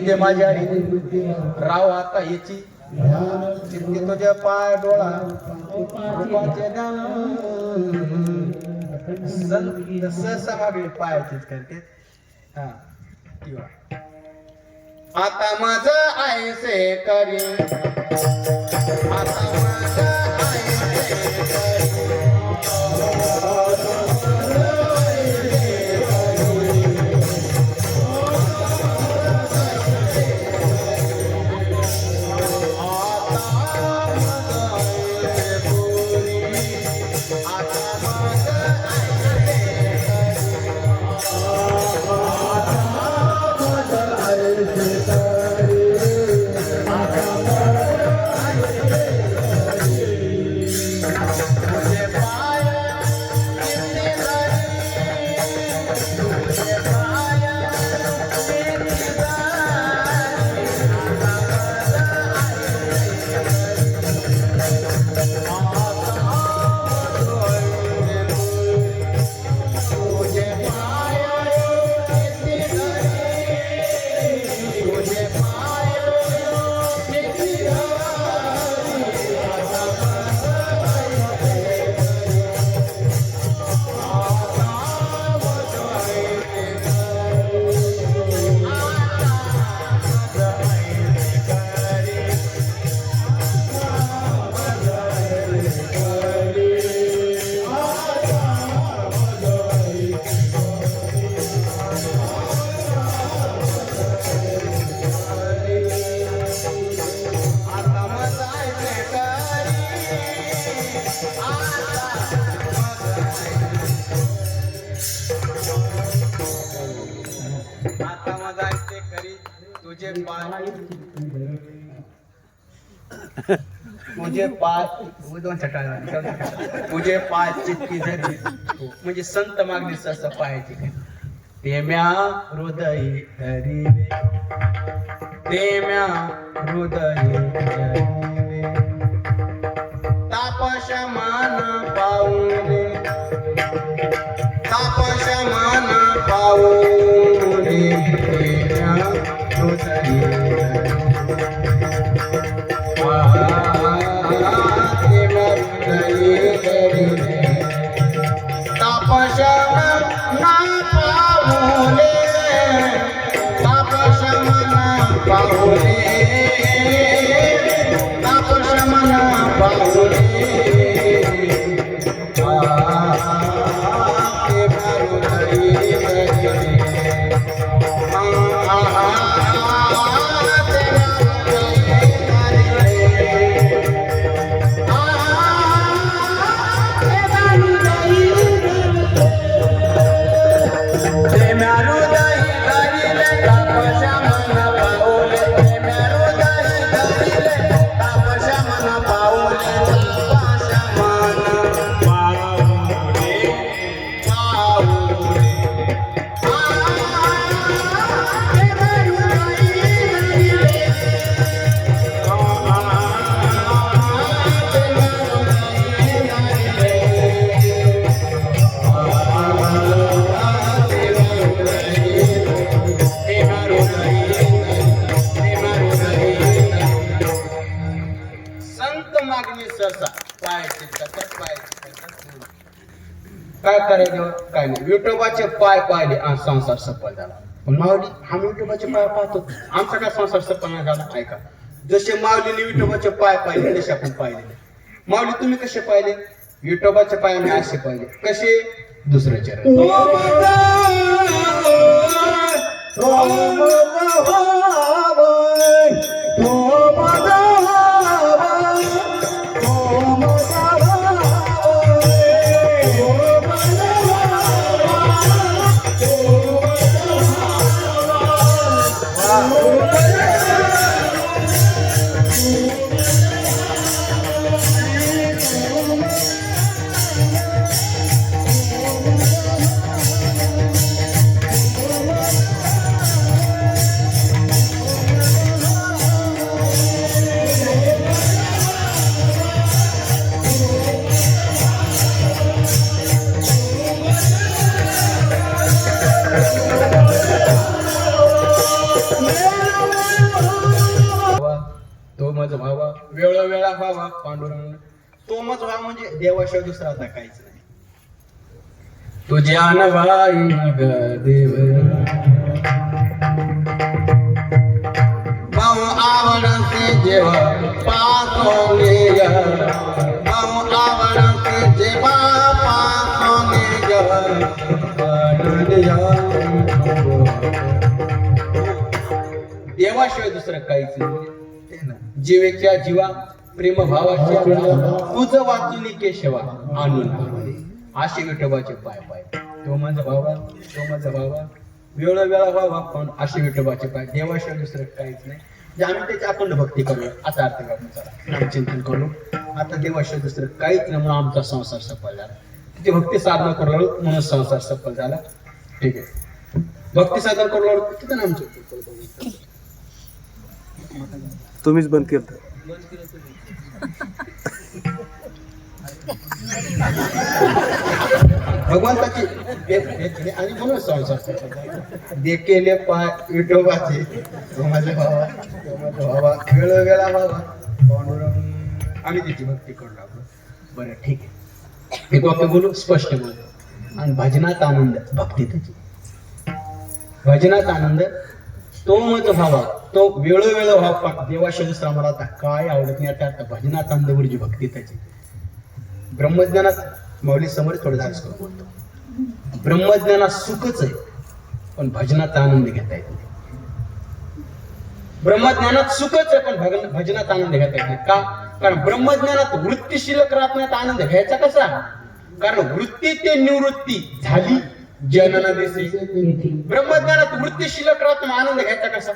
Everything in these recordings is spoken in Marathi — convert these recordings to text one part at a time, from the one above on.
चित्ते माझ्या राव आता याची चित्ते तुझ्या पाय डोळा रूपाचे ध्यान सहसा मागली पायाचीच करते हा किंवा आता माझं आयसे करी आता माझं आयसे करी तुझे पाय चित्ती धरी म्हणजे संत मागणीस असं पाहायचे ते म्या हृदय धरिले ते म्या हृदय धरिले तापशमान पाऊले तापशमान पाऊले ते म्या हृदय काय करायचं काय नाही विठोबाचे पाय पाहिले आणि संसार सफल झाला पण माऊली आम्ही विठोबाचे पाय पाहतो आमचा काय संसार सफल नाही झाला ऐका जसे माऊलीने विठोबाचे पाय पाहिले तसे आपण पाहिले माऊली तुम्ही कसे पाहिले विठोबाचे पाय आम्ही असे पाहिले कसे दुसरे चरण तो माझा भावा वेळोवेळा व्हावा पांडुरंग. तो माझा भाव म्हणजे देवाशिवाय दुसरा आता काहीच नाही. तुझ्या नवाई मग देव भाऊ आवडते जेव्हा पाहतोने ग, भाऊ आवडते जेव्हा पाहतोने ग. देवाशिवाय दुसरं काहीच नाही. जीवेच्या जीवा प्रेम भावाच्या तुझं वाचून केशवा आणून असे विठोबाचे पाय पाय. तो माझा भावा वेळोवेळा व्हावा पण असे विठोबाचे पाय. देवाशिवाय दुसरं काहीच नाही. जे आम्ही त्याची अखंड भक्ती करू आता अर्थ काढून चला नामचिंतन करू. आता देवाशिवाय दुसरं काहीच नाही म्हणून आमचा संसार सफल झाला. तिथे भक्ती साधना करू लागलो म्हणून संसार सफल झाला. ठीक आहे, भक्ती साधना करू लागलो तिथं नामचिंतन. तुम्हीच बंद केलं. भगवंताची आणि म्हणून संसार केले पाय विठोबाचे. माझ्या भावा वेळोवेळा व्हावा पांडुरंग. आम्ही त्याची भक्ती करू लागलो. बरं ठीक आहे, एक वाक्य बोलू स्पष्ट बोलू. आणि भजनात आनंद भक्ती त्याची. भजनात आनंद तो मत भावा तो वेळोवेळ व्हावा देवाशिवाय दुसरा मला आता काय आवडत नाही. आता भजनात आनंदवरची भक्ती त्याची. ब्रह्मज्ञानात माऊली समोर थोडं धाडस करून बोलतो. ब्रह्मज्ञानात सुखच आहे पण भजनात आनंद घेता येत नाही. ब्रह्मज्ञानात सुखच आहे पण भजनात आनंद घेता येत नाही. का? कारण ब्रह्मज्ञानात वृत्ती शिल्लक राहत नाही. आनंद घ्यायचा कसा? कारण वृत्ती ते निवृत्ती झाली जनना दिसे. ब्रह्मज्ञानात वृत्ती शिल्लक राहत नाही. आनंद घ्यायचा कसा?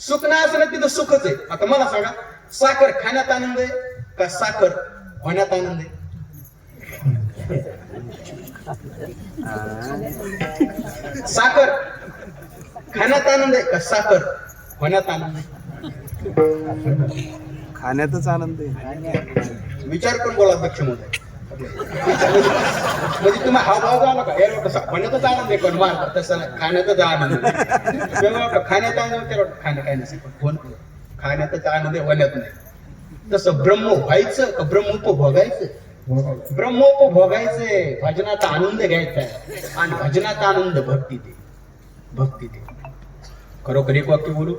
सुख नाही असं तिथं सुखच आहे. आता मला सांगा, साखर खाण्यात आनंद आहे का साखर होण्यात आनंद आहे? साखर खाण्यात आनंद आहे का साखर होण्यात आनंद आहे? खाण्यातच आनंद आहे. विचार करून बोला दक्ष महोदय. म्हणजे तुम्ही हावभाव झाला का यार कसा खाण्यातच आनंद आहे पण मार तसं नाही, खाण्यातच आनंद. खाण्यात आनंद त्याला खाणं काय नसेल पण कोण खाण्यातच आनंद आहे होण्यात नाही. तसं ब्रह्म व्हायचं का ब्रह्मोपभोगायचं? ब्रह्मोपभोगायचंय. भजनाचा आनंद घ्यायचा आहे आणि भजनाचा आनंद भक्ती दे. खरोखर एक वाक्य बोलू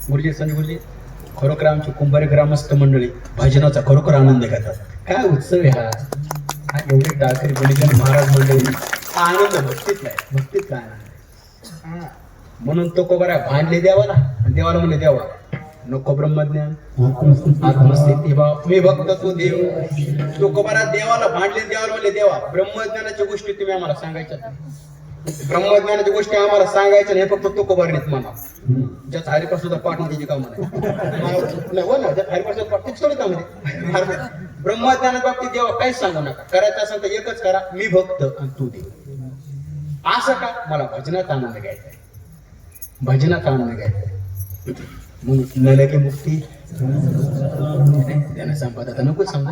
गुरुजी संजय गुरुजी. खरोखर आमची कुंभारी ग्रामस्थ मंडळी भजनाचा खरोखर आनंद घेतात. काय उत्सव आहे हा. एवढे टाळकरी बलिदान महाराज मंडळी हा आनंद भक्तीतला आहे. भक्तीतला आनंद. म्हणून तो कोबरा भांडले देवाला आणि देवाला म्हणले देवा नको ब्रह्मज्ञान आत्मस्थिती भाव मी भक्त तू देव. तो कोबरा देवाला भांडले देवाला म्हणले देवा ब्रह्मज्ञानाच्या गोष्टी तुम्ही आम्हाला सांगायच्या. ब्रह्मज्ञानाच्या गोष्टी आम्हाला सांगायच्या नाही. फक्त तो कोबारणीत म्हणा ज्यात हरिपासून पाठ त्याची कामं नाही. हो ना, ज्यात हरिपासून पाठ तीच थोडी कामं. ब्रह्मज्ञानाच्या बाबतीत देवा काहीच सांगू नका. करायचं असेल तर एकच करा, मी भक्त आणि तू देव. असं का? मला भजनात आनंद घ्यायचा आहे. भजनात आनंद घ्यायचा आहे म्हणून नले की मुक्ती त्याने संपत. आता नको समजा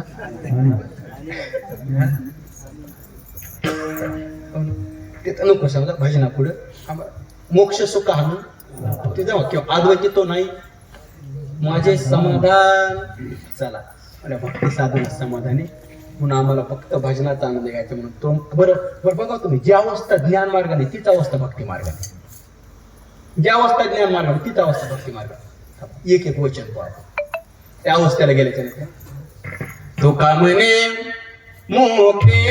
तिथं नको समजा भजना पुढं मोक्ष सुख आणून ते जाऊ किंवा अद्वैत तो नाही माझे समाधान. चला आणि भक्ती साधन समाधानी म्हणून आम्हाला फक्त भजनाचा आनंद घ्यायचा म्हणून तो बरं बघा तुम्ही जी अवस्था ज्ञान मार्गाने तीच अवस्था भक्ती मार्गाने. जी अवस्था ज्ञान मार्गाने तीच अवस्था भक्ती मार्गाने. एक एक वचन पाहा त्या अवस्थेला गेल्याच्या नंतर तो का म्हणे मोके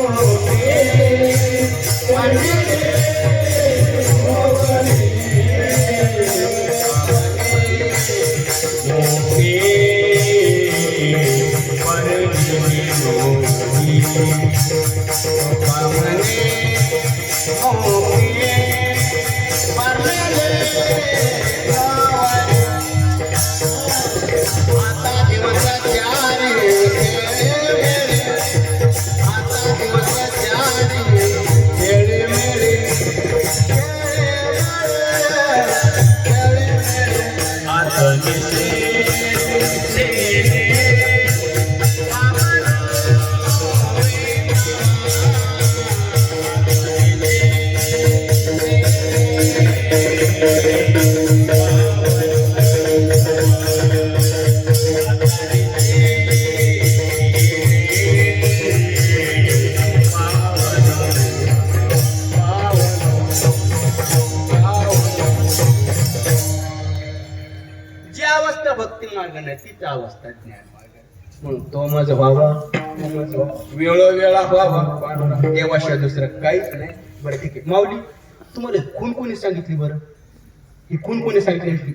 Oh जी अवस्था भक्ती मार्ग नाही तीच अवस्था ज्ञान मार्ग म्हणून तो माझा व्हावा वेळोवेळा व्हावा पांडुरंग देवाशिवाय दुसरं काहीच नाही. बरं ठीक आहे माऊली, तुम्हाला खून कोणी सांगितली बरं? ही खून कोणी सांगितली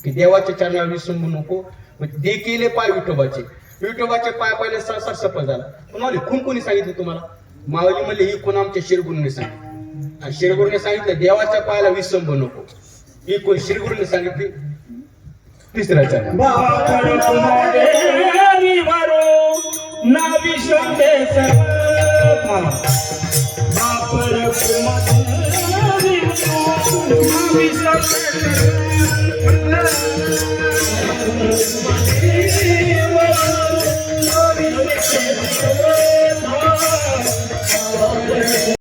की देवाच्या चरणावर विसंबू नको, म्हणजे दे केले पाय विठोबाचे पाय पहिले संसार सफल झाला. पण माऊली खून कोणी सांगितलं तुम्हाला? माऊली म्हणले ही खून आमच्या शिरगुरूने सांगितली, आणि शिरगुरूने सांगितलं देवाच्या पायाला विसंबू नको. ही खून शिरगुरूने सांगितली. तिसरा चरण Thank you.